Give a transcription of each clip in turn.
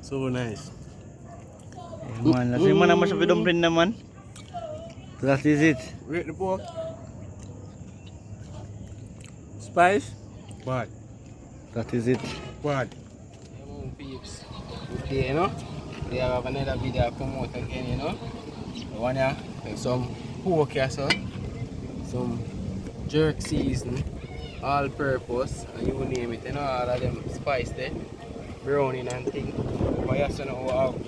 So nice. Man, nasi mana masuk ke dumpling naman. That is it. Rate the pork. Spice. Bad. That is it. Bad. Peeps. Okay, you know. We have another video come out again, you know. We want to make some pork here, so. Some jerk season. All purpose. And you name it, you know. All of them spice there. Browning and thing. But you know we have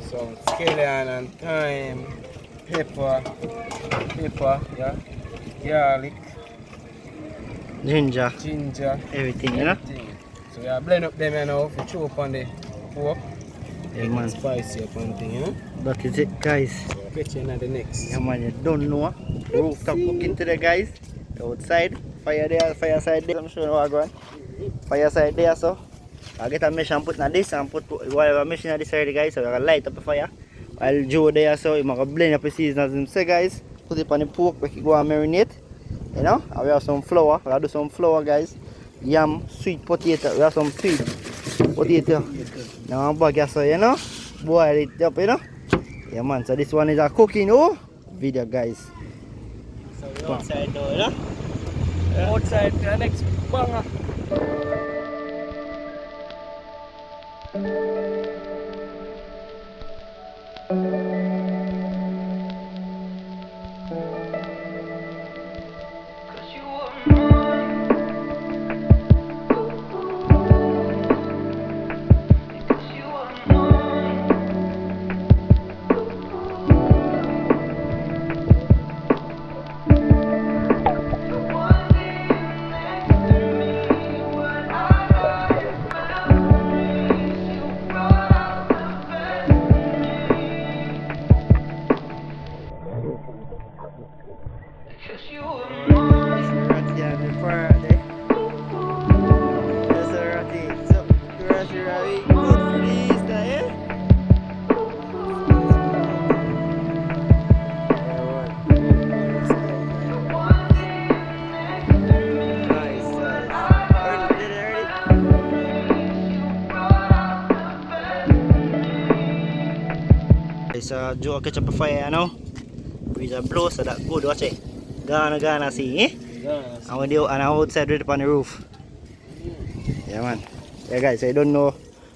some scallion and thyme, pepper, yeah, garlic, Ginger. everything, you know. So we are blend up them, you know, for chew up on the pork. Yeah, man. Spicy up on thing, you know. That is it, guys. So catch you in the next. Yeah, man, you don't know. Rooftop cooking today, guys. Outside, fire there, fireside there. I'm showing what going. Fireside there, so. I get a mesh and put in this and put whatever mesh in this already, guys. So we're gonna light up the fire. While Joe there, so we're gonna blend up the season as him say, guys. Put it on the pork, we can go and marinate. You know, and we have some flour. We're gonna do some flour, guys. Yam, sweet potato. We have some sweet potato. Now I'm back here, so you know, boil it up, you know. Yeah, man. So this one is a cooking video, guys. So we're outside now, you know. Outside for the next banger. So Joe catch up a fire, you know. Breeze a blow, so that good. Watch it. Gonna see, eh? And when they and outside right up on the roof. Yeah, man. Yeah, guys. I don't know.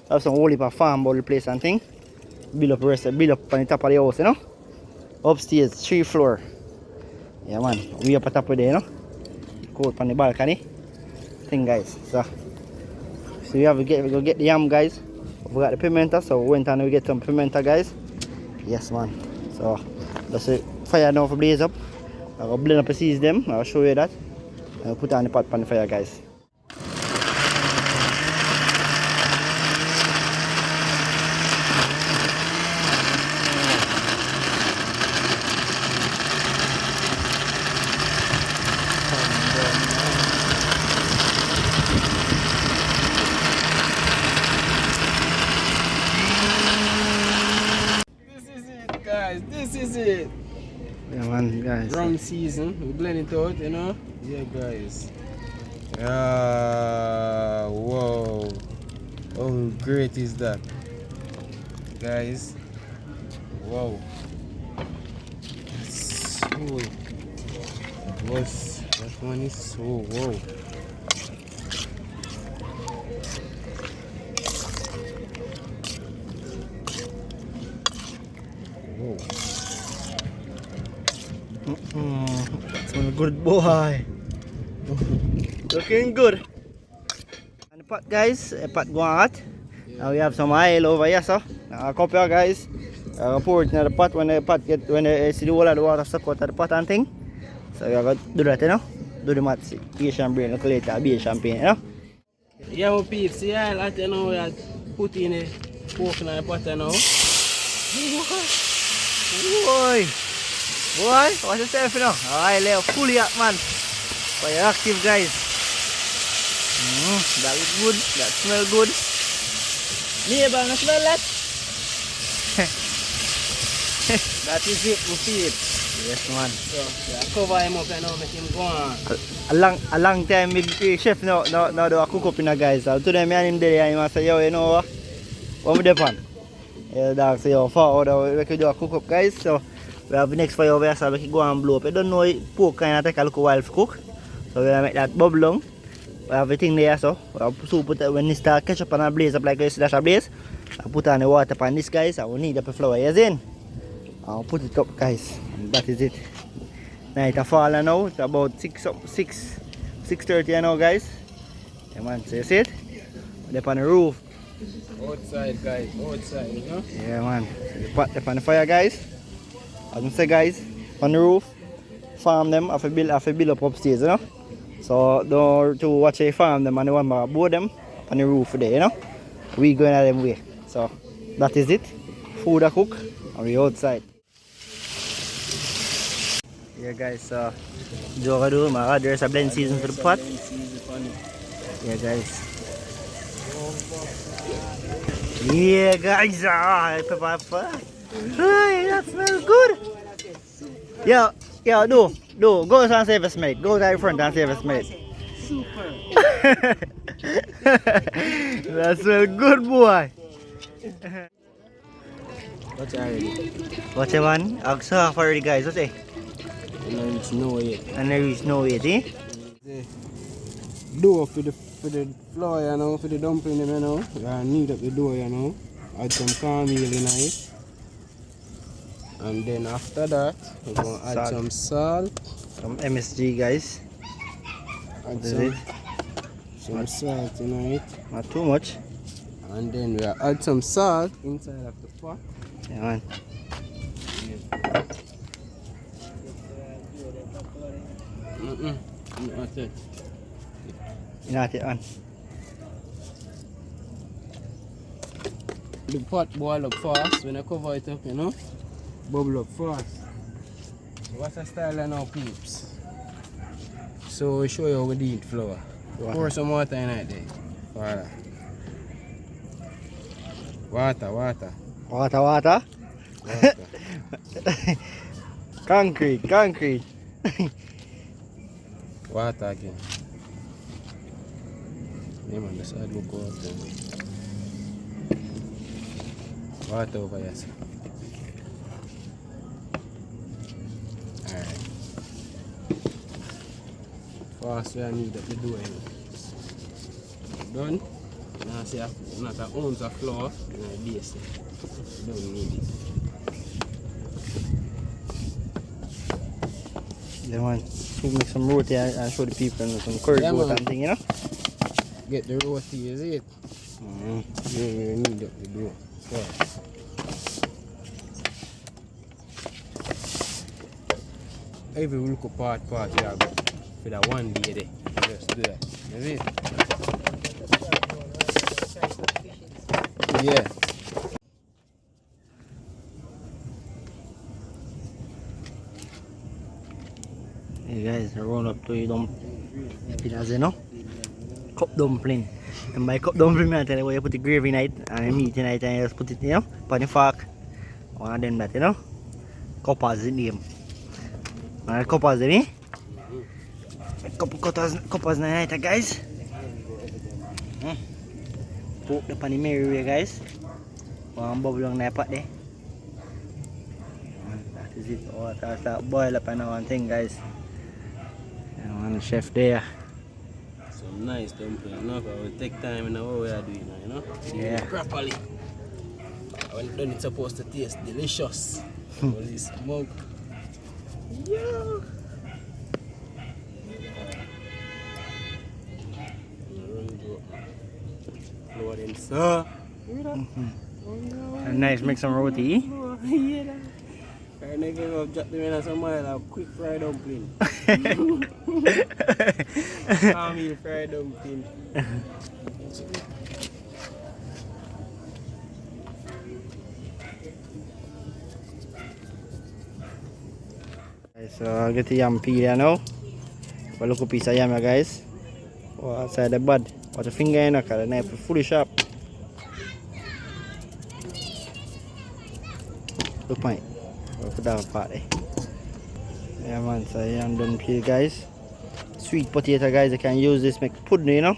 Have some whole heap of farm about the place and thing. Build up on the top of the house, you know. Upstairs, 3 floor. Yeah, man. We up at top of there, you know. Coat on the balcony. Thing, guys. So we have to get the yam, guys. We got the pimento, so we went and we get some pimento, guys. Yes, man. So that's it. Fire now for blaze up. I'll blend up the seeds them. I'll show you that. I'll put on the pot on the fire, guys. This is it. Yeah, man, guys. Wrong season. We blend it out, you know. Yeah, guys. Whoa. How great is that, guys? Wow. So, that one is so wow. Smell good, boy. Looking good. And the pot, guys, the pot going hot. Now we have some oil over here, so a cup here, guys. Pour it in the pot when they see the whole of the water suck out of the pot and thing. So we are going to do that, you know. Do the match, Asian brain, look later, be champagne, you know. Yeah, well, peeps, see, I like to know we are putting the pork in the pot now. Boy, watch yourself, you know. Alright, left fully up, man. For your active, guys. That looks good. That smells good. Neighbor, no smell that? That is it, we see it. Yes, man. So, yeah, cover him up and now make him go on. A long time with chef now do a cook up in a guys. So today me and him there and he say, yo, you know what we depend. Yeah, dog say, yo, forward we can do a cook up guys. So we have the next fire over here so we can go and blow up. I don't know pork kind of take a little while to cook. So we're gonna make that bubble on. We have everything there so we have to put when it start ketchup and a blaze up like this dash a blaze. I put on the water upon this guys. I will need up the flour, yes in. I'll put it up guys. And that is it. Night a fall now, it's about 6:30 now guys. Yeah man, so you see it? We're up on the roof. Outside guys, outside, you know? Yeah man, so the pot up on the fire guys. As I say guys, on the roof, farm them, have to build up upstairs, you know? So don't to watch a farm them and the one board them on the roof there, you know? We going at them way. So that is it. Food a cook and we outside. Yeah guys, so Joe do there's a blend season for the pot. Yeah guys. Yeah guys, pepper. Hey, that smells good. Yeah, do go and save a smell it. Go to the front and save a smell it. Super. That smells good boy. Watch already. Watch one, I'll serve already guys, what's it? And there is no yet. And there is no way, eh? The dough for the flour, you know, for the dumpling, you know. You knead up the dough, you know. Add some cornmeal in it. And then after that, we're going to add some salt. Some MSG guys. Add That's some salt in it. Not too much. And then we'll add some salt inside of the pot. Yeah man. Not it. Not it on. The pot boil up fast when I cover it up, you know. Bubble up fast. So what's the style now, peeps? So we show you how we do it flour. Pour some water in it there. Water. Water. Concrete. Water again. Yeah man, just add look water. Water over here, sir. Alright. First we need that to do it. Done. Now see not an ounce of flour in the base. Don't need it. Yeah man, we make some roti and show the people some curry goat and thing, you know? Get the roti, is it? You need that to do first. Every look part you have for that one day there. Just do that. Is it? Yeah. Hey guys, I roll up to you you know? Cup dumpling. And by cup dumpling I tell you where you put the gravy in it and the meat in it and you just put it, you know, on the fork. One of them that, you know? Coppers is the name. And coppers in it. Couple coppers in it guys. Poke the pan the merry way guys. One bubble on that pot there. That is it. Oh, that boil up and one thing guys. And one chef there. Some nice dumpling, you know, but it will take time in what we are doing now, you know? Yeah. Properly. When done, it's supposed to taste delicious. Holy smoke. Yeah. Lower in, sir. And nice, make some roti. I never have dropped them in somewhere like quick fried dumpling. Army fried dumpling. So get the yam peel here now. But look a piece of yam here guys. Oh, outside the bud. Watch the finger in because the knife is fully sharp. Look mate. We'll put that part there. Yeah man, so I'm done peel guys. Sweet potato guys, you can use this make pudding, you know.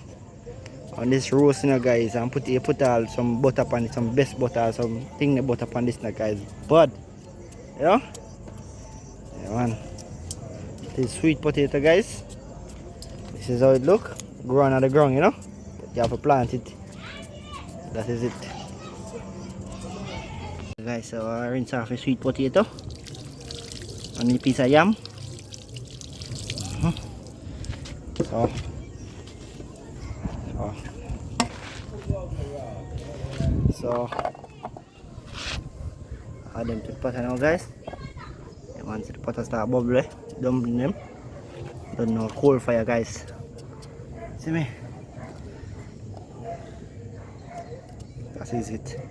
On this roast, you know guys, and put all some butter upon it, some best butter, some thing butter upon this now guys. But you know? Yeah man. This sweet potato guys. This is how it look. Grown on the ground, you know. But you have to plant it. That is it. Guys, so I rinse off a sweet potato. And a piece of yam. So add them to the pot now guys. And once the pot start bubble, dumpling them. Don't know coal fire guys. See me? That is it.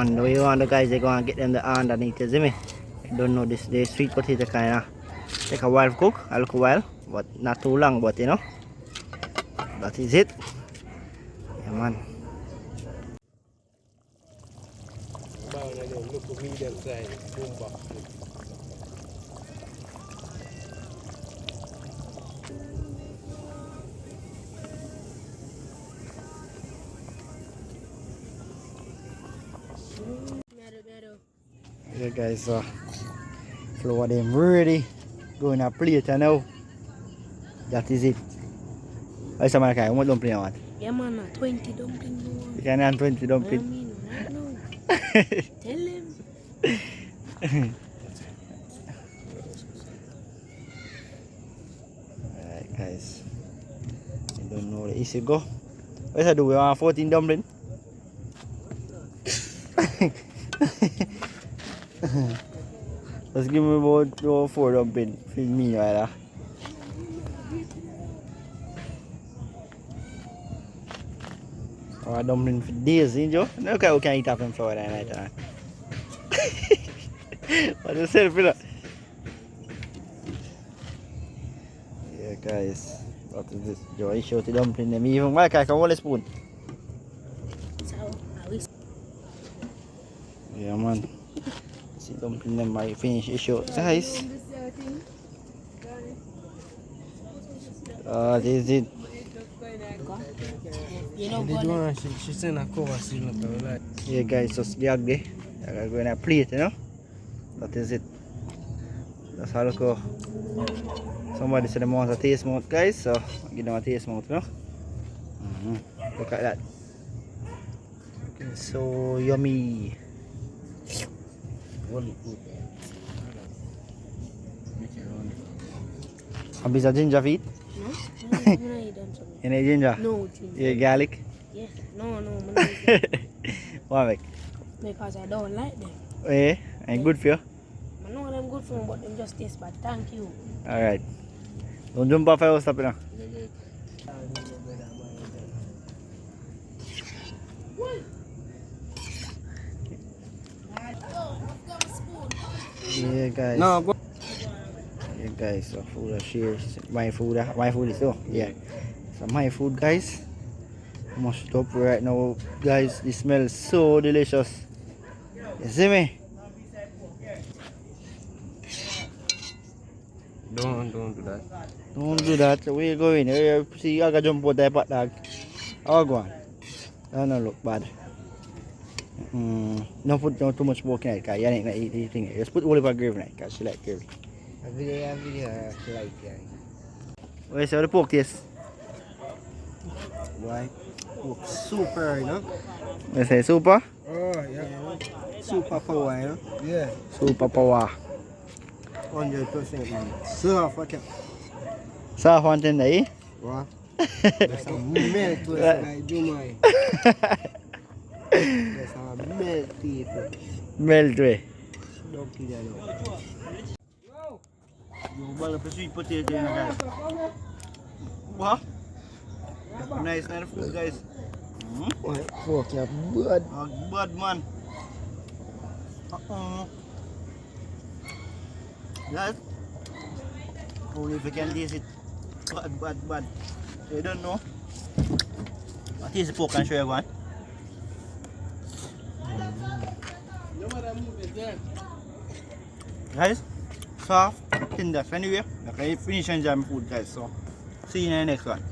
And the way you want the guys, they're gonna get them the underneath, you see me? I don't know this, the sweet potato kinda take a while to cook, a little while, but not too long, but you know, that is it. Yeah man. Look medium size, boom back. Yeah guys, so flour them ready. Go in a plate now. That is it. What's the matter? What dumpling you want? Yeah man, 20 dumplings. You can have 20 I dumplings. mean, right now. Tell him. Alright guys. I don't know the issue go. What's I do? We want 14 dumplings? Just give me about 4 dumplings. Feed me right there. Or dumpling for days, ain't you? Look how we can eat off them flour that night. What you say, Philip? Yeah, guys. What is this? Joe, I show the dumpling them. Even Mike, I can hold a spoon. So, I wish. Yeah, man. See dumpling them, I finish issue. Guys. This is it. You know, She's in a cover still. Yeah, guys, just the ugly. I'm going to plate, you know. That is it. That's how it go. Somebody said they want a taste mouth, guys, so I'll give them a taste mouth, you know. Look at that. So yummy. A piece of ginger feet? no, I'm not eat them. You need ginger? No, ginger. You garlic? Yeah, no, I'm not eat them. Why make? Because I don't like them. Eh? Ain't good for you? I know them good for me, but them just taste bad. Thank you. Alright. Don't jump off, I will stop you now. Yeah, guys. No, go. Yeah, guys. So food are shares. My food is though. Yeah. So my food, guys. Mashed up right now, guys. This smells so delicious. You see me? Don't do that. Don't do that. Where you going? You see, I got jump out there, but dog. How go on? That don't look bad. Don't put too much smoke in it, because you ain't gonna eat anything. Just put olive gravy in it, because she like gravy. A video, like, yeah. Where is the pork taste? Why? Look super, you know? You say super? Oh, yeah. Super power, you know? Yeah. Super power. 100% man. Surf, what you? Soft one tender, eh? What? There's some milk to it, like Jumai. There's some milk to it. Melt way. Don't kill that now. You ball for sweet potato, you know, guys. What? Nice food, guys. Why fork your bird? Bad man. Guys, only if you can taste it. Bad. You don't know. I'll taste the pork and show you one. Guys, soft, tender. Anyway, okay, finish enjoying my food, guys. So, see you in the next one.